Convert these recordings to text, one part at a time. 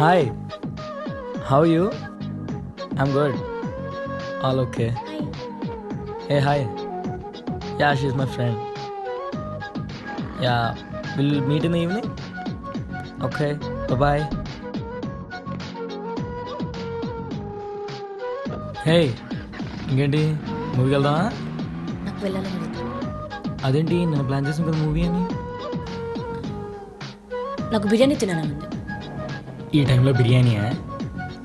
Hi, how are you? I'm good. All okay. Hey, hi. Yeah, she's my friend. Yeah, we'll meet in the evening. Okay, bye-bye. Hey, ఇంకేంటి మూవీకి వెళ్దామా? నాకు వెళ్ళాలని లేదు. అదేంటి నేను ప్లాన్ చేసాను కదా మూవీ అని. నాకు బిర్యానీ తినాలని ఉంది. ఈ టైంలో బిర్యానీయా?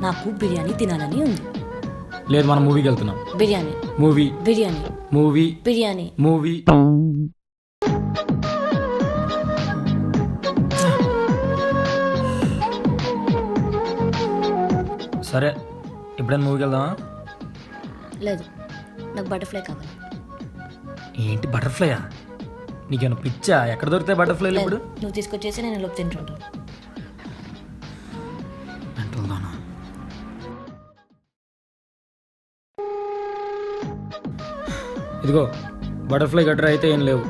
నాకు బిర్యానీ తినాలని ఉంది. లేదు, మనం మూవీకి వెళ్తున్నాం. Biryani movie biryani movie biryani movie. సరే, ఎప్పుడైనా మూవీకి వెళ్దామా? లేదు, నాకు బటర్ఫ్లై కావాలి. ఏంటి బటర్ఫ్లైయా? నీకేమైనా పిచ్చా? ఎక్కడ దొరుకుతాయి బటర్ఫ్లైలు లేదు, ఇప్పుడు? నువ్వు తీసుకొచ్చేసి నేను లోపు తింటుంటాను. అంటుందానా? ఇదిగో బటర్ఫ్లై గట్రా అయితే ఏం లేవు.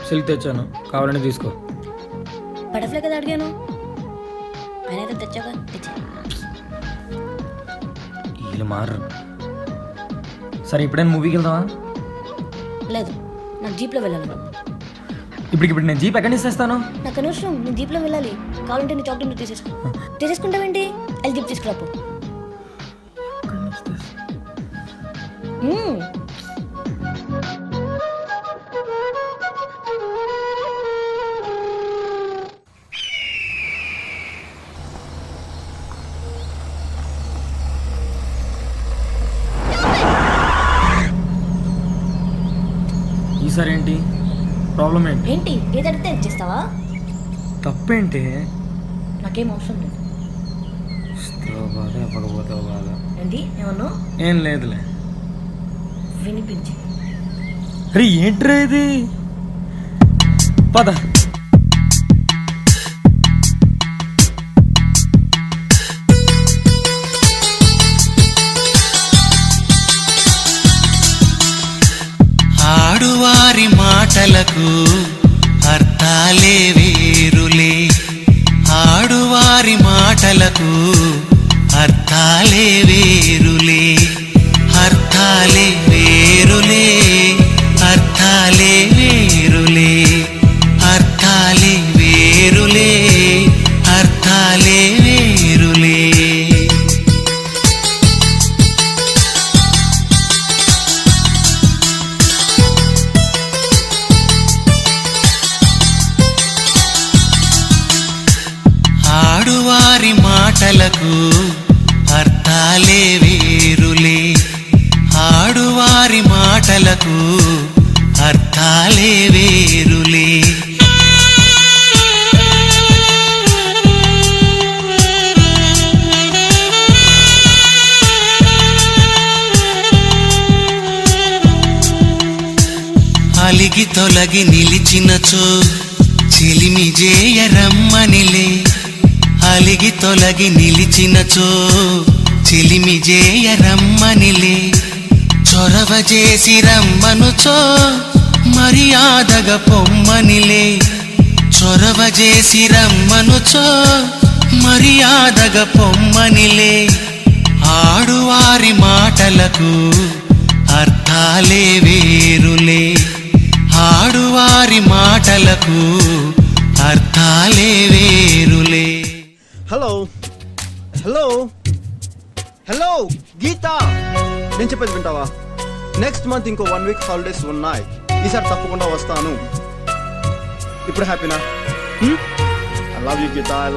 సిల్క్ తెచ్చాను, కావాలని తీసుకో. బటర్ఫ్లై కదా అడిగాను, ఆయన అయితే తెచ్చాక తెచ్చా. వీళ్ళు మారు. సరే, ఇప్పుడైనా మూవీకి వెళ్దామా? లేదు, నాకు జీప్లో వెళ్ళాలి. ఇప్పుడు నేను జీప్ ఎక్కడి నుంచి తెస్తాను? నాకు అనవసరం, నేను జీప్లో వెళ్ళాలి. కావాలంటే నీ చాక్లెట్ తీసేసుకుంటావేంటి? వెళ్ళి జీప్ తీసుకురాపు. ఈసారి ఏంటి ప్రాబ్లం? ఏంటి ఏంటి ఏదడితే ఇచ్చేస్తావా? తప్పేంటి? నాకేం అవసరం లేదు. బాధ ఇవ్వకపోతే బాధ. ఏంటి ఏమన్నా? ఏం లేదులే. వినిపించి. అరే ఏంట్రా ఇది? పద. ఆడువారి మాటలకు అర్థాలే వేరులే, ఆడువారి మాటలకు అర్థాలే వేరులే, అర్థాలే వేరులే, అర్థాలే వేరులే, అర్థాలే వేరులే, అర్థాలే వేరులే. ఆడువారి మాటలకు అర్థాలే వేరులే, ఆడువారి మాటలకు అర్థాలే వేరులే. అలిగి తొలగి నిలిచినచో చెలిమి జేయరమ్మనిలే, అలిగి తొలగి నిలిచినచో చెలిమి జేయరమ్మనిలే, చొరవ చేసి రమ్మనుచో మర్యాదగా పొమ్మనిలే, చొరవ చేసి రమ్మనుచో మర్యాదగా పొమ్మనిలే. ఆడువారి మాటలకు అర్థాలే వేరులే, ఆడువారి మాటలకు అర్థాలే వేరులే. హలో హలో హలో గీత, నేను చెప్పేది వింటావా? నెక్స్ట్ మంత్ ఇంకో 1 వీక్ హాలిడేస్ ఉన్నాయి. ఈసారి తప్పకుండా వస్తాను. ఇప్పుడు హ్యాపీనా? I love you Geeta, I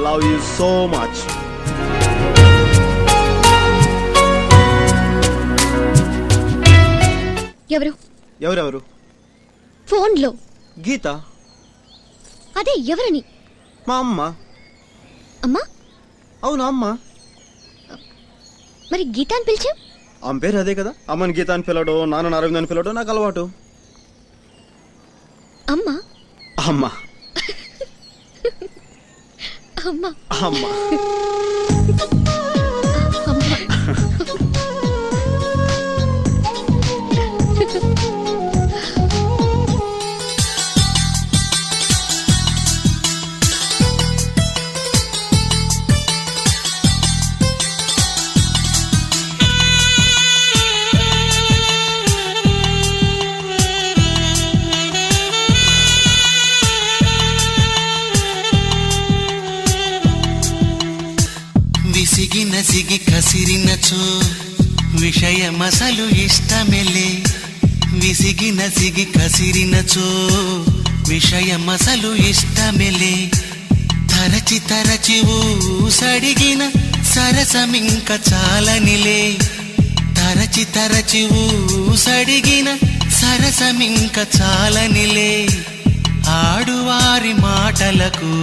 love you so much. ఎవరెవరు? ఫోన్లో గీత. అదే ఎవరని? మా అమ్మ. అమ్మా? అవును అమ్మ. మరి గీత అని పిలిచావు? ఆమె పేరు అదే కదా. అమ్మని గీత అని పిలవడం, నాన్న అరవింద్ అని పిలవడం నాకు అలవాటు. అమ్మా అమ్మ అమ్మా అమ్మ. నసిగి కసిరినచో విషయమసలు ఇష్టమెలే విసిగి నసిగి కసిరినచో విషయమసలు ఇష్టమెలే తరచి తరచి ఊసడిగిన సరసమింక చాలనిలే తరచి తరచి ఊసడిగిన సరసమింక చాలనిలే ఆడువారి మాటలకు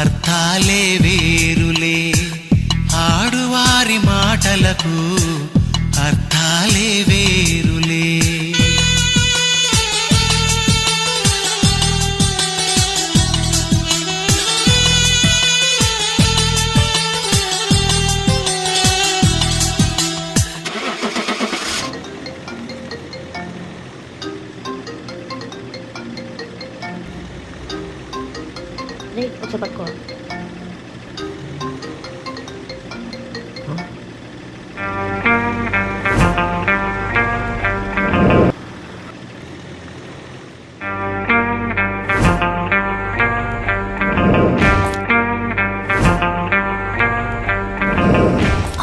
అర్థాలే వేరులే ఆడువారి మాటలకు అర్థాలే వేరులే రే ఒకసారి పట్టుకో.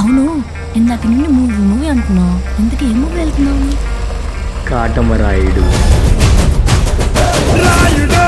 అవును ఇందాక నిన్ను మూవీ అంటున్నావు, ఎందుకు ఏ మూవీ వెళ్తున్నావు? కాటమరాయుడు. రాయుడు